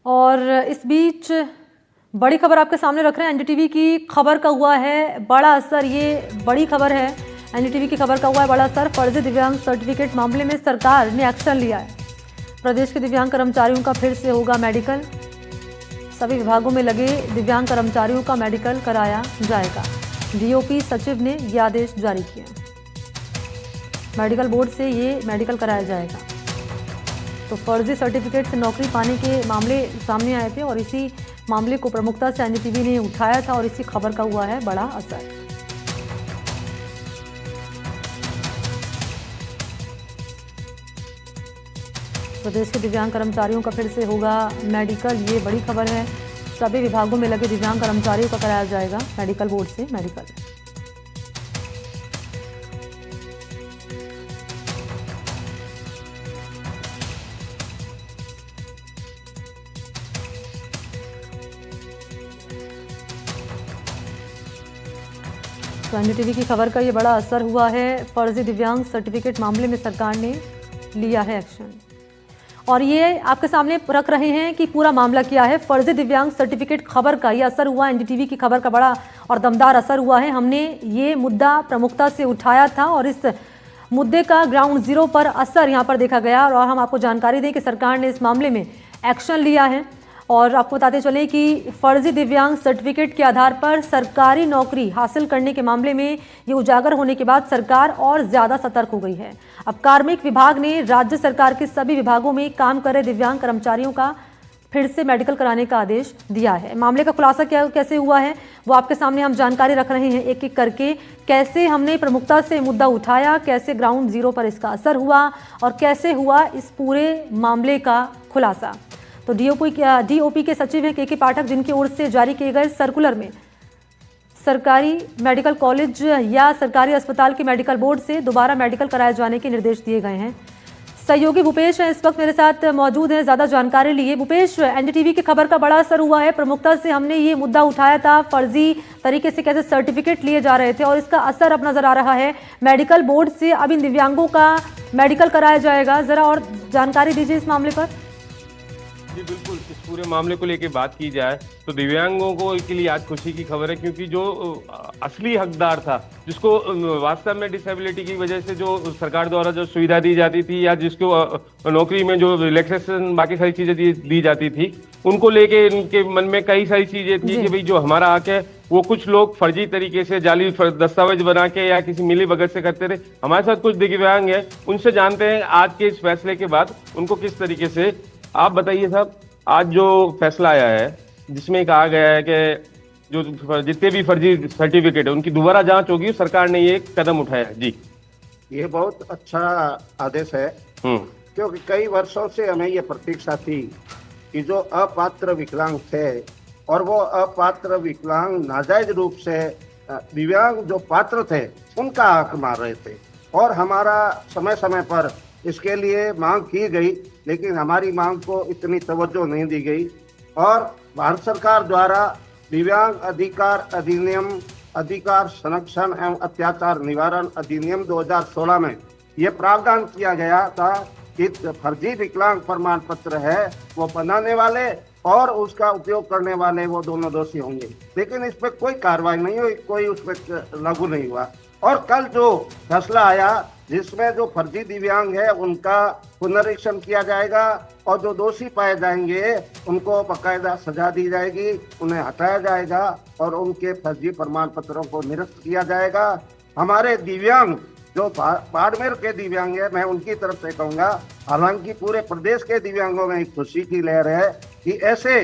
और इस बीच बड़ी खबर आपके सामने रख रहे हैं। एनडीटीवी की खबर का हुआ है बड़ा असर। ये बड़ी खबर है, एनडीटीवी की खबर का हुआ है बड़ा असर। फर्जी दिव्यांग सर्टिफिकेट मामले में सरकार ने एक्शन लिया है। प्रदेश के दिव्यांग कर्मचारियों का फिर से होगा मेडिकल। सभी विभागों में लगे दिव्यांग कर्मचारियों का मेडिकल कराया जाएगा। डीओपी सचिव ने ये आदेश जारी किए। मेडिकल बोर्ड से ये मेडिकल कराया जाएगा। तो फर्जी सर्टिफिकेट से नौकरी पाने के मामले सामने आए थे और इसी मामले को प्रमुखता से एनडीटीवी ने उठाया था और इसी खबर का हुआ है बड़ा असर। प्रदेश के दिव्यांग कर्मचारियों का फिर से होगा मेडिकल, ये बड़ी खबर है। सभी विभागों में लगे दिव्यांग कर्मचारियों का कराया जाएगा मेडिकल बोर्ड से मेडिकल। तो एनडीटीवी की खबर का ये बड़ा असर हुआ है। फर्जी दिव्यांग सर्टिफिकेट मामले में सरकार ने लिया है एक्शन और ये आपके सामने रख रहे हैं कि पूरा मामला क्या है। फर्जी दिव्यांग सर्टिफिकेट खबर का ये असर हुआ, एनडीटीवी की खबर का बड़ा और दमदार असर हुआ है। हमने ये मुद्दा प्रमुखता से उठाया था और इस मुद्दे का ग्राउंड जीरो पर असर यहाँ पर देखा गया और हम आपको जानकारी दें कि सरकार ने इस मामले में एक्शन लिया है। और आपको बताते चलें कि फर्जी दिव्यांग सर्टिफिकेट के आधार पर सरकारी नौकरी हासिल करने के मामले में ये उजागर होने के बाद सरकार और ज़्यादा सतर्क हो गई है। अब कार्मिक विभाग ने राज्य सरकार के सभी विभागों में काम कर रहे दिव्यांग कर्मचारियों का फिर से मेडिकल कराने का आदेश दिया है। मामले का खुलासा कैसे हुआ है वो आपके सामने हम जानकारी रख रहे हैं एक एक करके। कैसे हमने प्रमुखता से मुद्दा उठाया, कैसे ग्राउंड जीरो पर इसका असर हुआ और कैसे हुआ इस पूरे मामले का खुलासा। तो डीओपी के सचिव हैं के पाठक, जिनकी ओर से जारी किए गए सर्कुलर में सरकारी मेडिकल कॉलेज या सरकारी अस्पताल के मेडिकल बोर्ड से दोबारा मेडिकल कराए जाने के निर्देश दिए गए हैं। सहयोगी भूपेश हैं इस वक्त मेरे साथ मौजूद हैं ज़्यादा जानकारी लिए। भूपेश, एनडीटीवी की खबर का बड़ा असर हुआ है। प्रमुखता से हमने ये मुद्दा उठाया था, फर्जी तरीके से कैसे सर्टिफिकेट लिए जा रहे थे और इसका असर अब नजर आ रहा है। मेडिकल बोर्ड से अब इन दिव्यांगों का मेडिकल कराया जाएगा। जरा और जानकारी दीजिए इस मामले पर। जी बिल्कुल, इस पूरे मामले को लेकर बात की जाए तो दिव्यांगों को के लिए आज खुशी की खबर है, क्योंकि जो असली हकदार था, जिसको वास्तव में डिसेबिलिटी की वजह से जो सरकार द्वारा जो सुविधा दी जाती थी या जिसको नौकरी में जो रिलैक्सेशन बाकी सारी चीजें दी जाती थी, उनको लेके इनके मन में कई सारी चीजें थी कि भाई जो हमारा हक है वो कुछ लोग फर्जी तरीके से जाली दस्तावेज बना के या किसी मिली भगत से करते रहे। हमारे साथ कुछ दिव्यांग है, उनसे जानते हैं आज के इस फैसले के बाद उनको किस तरीके से। आप बताइए साहब, आज जो फैसला आया है जिसमें कहा गया है कि जो जितने भी फर्जी सर्टिफिकेट है उनकी दोबारा जांच होगी, सरकार ने ये कदम उठाया है। जी, ये बहुत अच्छा आदेश है, क्योंकि कई वर्षों से हमें ये प्रतीक्षा थी कि जो अपात्र विकलांग थे और वो अपात्र विकलांग नाजायज रूप से दिव्यांग जो पात्र थे उनका हक मार रहे थे और हमारा समय समय पर इसके लिए मांग की गई, लेकिन हमारी मांग को इतनी तवज्जो नहीं दी गई। और भारत सरकार द्वारा दिव्यांग अधिकार अधिनियम, अधिकार संरक्षण एवं अत्याचार निवारण अधिनियम 2016 में ये प्रावधान किया गया था कि फर्जी विकलांग प्रमाण पत्र है वो बनाने वाले और उसका उपयोग करने वाले वो दोनों दोषी होंगे, लेकिन इस पर कोई कार्रवाई नहीं हुई, कोई उस पर लागू नहीं हुआ। और कल जो फैसला आया जिसमें जो फर्जी दिव्यांग है उनका पुनरीक्षण किया जाएगा और जो दोषी पाए जाएंगे उनको बाकायदा सजा दी जाएगी, उन्हें हटाया जाएगा और उनके फर्जी प्रमाण पत्रों को निरस्त किया जाएगा। हमारे दिव्यांग जो बाड़मेर के दिव्यांग है, मैं उनकी तरफ से कहूँगा, हालांकि पूरे प्रदेश के दिव्यांगों में एक खुशी की लहर है कि ऐसे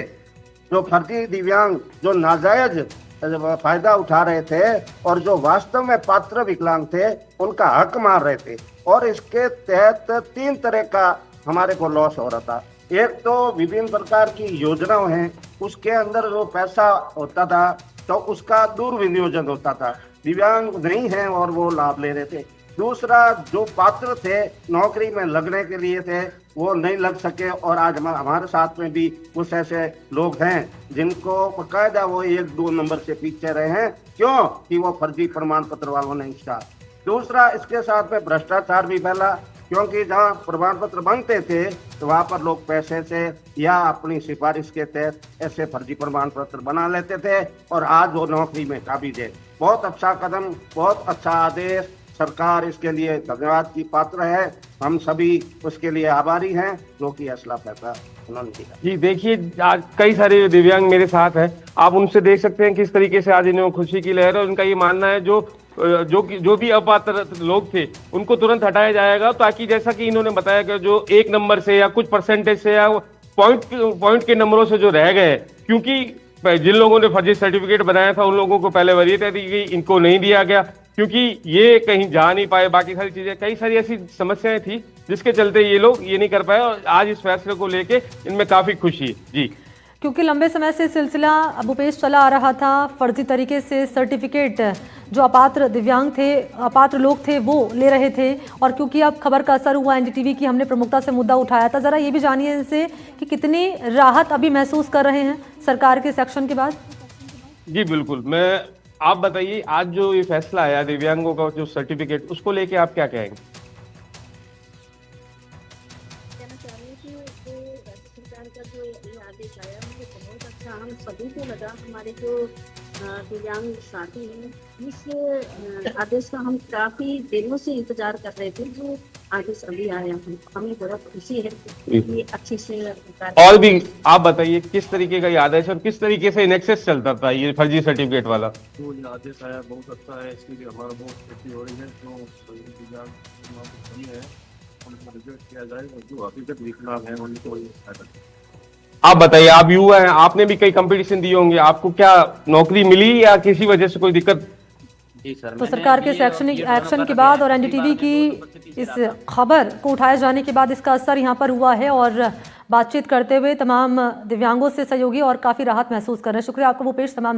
जो फर्जी दिव्यांग जो नाजायज फायदा उठा रहे थे और जो वास्तव में पात्र विकलांग थे उनका हक मार रहे थे। और इसके तहत 3 तरह का हमारे को लॉस हो रहा था। एक तो विभिन्न प्रकार की योजनाएं हैं, उसके अंदर जो पैसा होता था तो उसका दुर्विनियोजन होता था, दिव्यांग नहीं है और वो लाभ ले रहे थे। दूसरा, जो पात्र थे नौकरी में लगने के लिए थे वो नहीं लग सके और आज हमारे साथ में भी कुछ ऐसे लोग हैं जिनको बाकायदा वो 1-2 नंबर से पीछे रहे हैं, क्यों कि वो फर्जी प्रमाण पत्र वालों ने इसका। दूसरा, इसके साथ में भ्रष्टाचार भी फैला क्योंकि जहाँ प्रमाण पत्र बनते थे तो वहाँ पर लोग पैसे से या अपनी सिफारिश के तहत ऐसे फर्जी प्रमाण पत्र बना लेते थे और आज वो नौकरी में काबिज है। बहुत अच्छा कदम, बहुत अच्छा आदेश, सरकार इसके लिए धन्यवाद की पात्र है। हम सभी उसके लिए आभारी हैं जो कि असला फैसला उन्होंने किया। जी देखिए, आज कई सारे दिव्यांग मेरे साथ हैं, आप उनसे देख सकते हैं किस तरीके से आज इन्हें खुशी की लहर है। उनका ये मानना है जो भी अपात्र लोग थे उनको तुरंत हटाया जाएगा, ताकि जैसा कि इन्होंने बताया कि जो 1 नंबर से या कुछ परसेंटेज से या पॉइंट के नंबरों से जो रह गए, क्योंकि जिन लोगों ने फर्जी सर्टिफिकेट बनाया था उन लोगों को पहले वरीयता दी गई, इनको नहीं दिया गया क्योंकि ये कहीं जा नहीं पाए। बाकी सारी चीजें, कई सारी ऐसी समस्याएं थी जिसके चलते ये लोग ये नहीं कर पाए, और आज इस फैसले को लेके इनमें काफी खुशी है। जी, क्योंकि लंबे समय से सिलसिला भूपेश चला आ रहा था, फर्जी तरीके से सर्टिफिकेट जो अपात्र दिव्यांग थे, अपात्र लोग थे वो ले रहे थे, और क्योंकि अब खबर का असर हुआ एनडीटीवी की, हमने प्रमुखता से मुद्दा उठाया था। जरा ये भी जानिए इनसे कि कितनी राहत अभी महसूस कर रहे हैं सरकार के इस एक्शन के बाद। जी बिल्कुल, आप बताइए, आज जो ये फैसला आया दिव्यांगों का जो सर्टिफिकेट, उसको लेके आप क्या कहेंगे? कहना चाह रही हूँ कि जो राज्य सरकार का जो ये आदेश आया मुझे बहुत अच्छा, हम सभी को लगा, हमारे जो दिव्यांग साथी हैं, इस आदेश का हम काफी दिनों से इंतजार कर रहे थे। जो आदेश अभी आया हमें बहुत खुशी है कि ये अच्छी से। और भी आप बताइए किस तरीके का ये आदेश और किस तरीके से इनएक्सेस चलता था ये फर्जी सर्टिफिकेट वाला? तो ये आदेश आया बहुत अच्छा है, इसके लिए हमारा बहुत खुशी हो रही है। जो दिव्यांग है उनको रिजेक्ट किया जाए और जो हकीकत विकलांग है उनको फायदा। आप बताइए, आप युवा हैं, आपने भी कई कंपटीशन दिए होंगे, आपको क्या नौकरी मिली या किसी वजह से कोई दिक्कत? जी सर, तो सरकार के एक्शन के बाद और एनडीटीवी की इस खबर को उठाए जाने के बाद इसका असर यहाँ पर हुआ है, और बातचीत करते हुए तमाम दिव्यांगों से सहयोगी और काफ़ी राहत महसूस कर रहे हैं। शुक्रिया आपका भूपेश। तमाम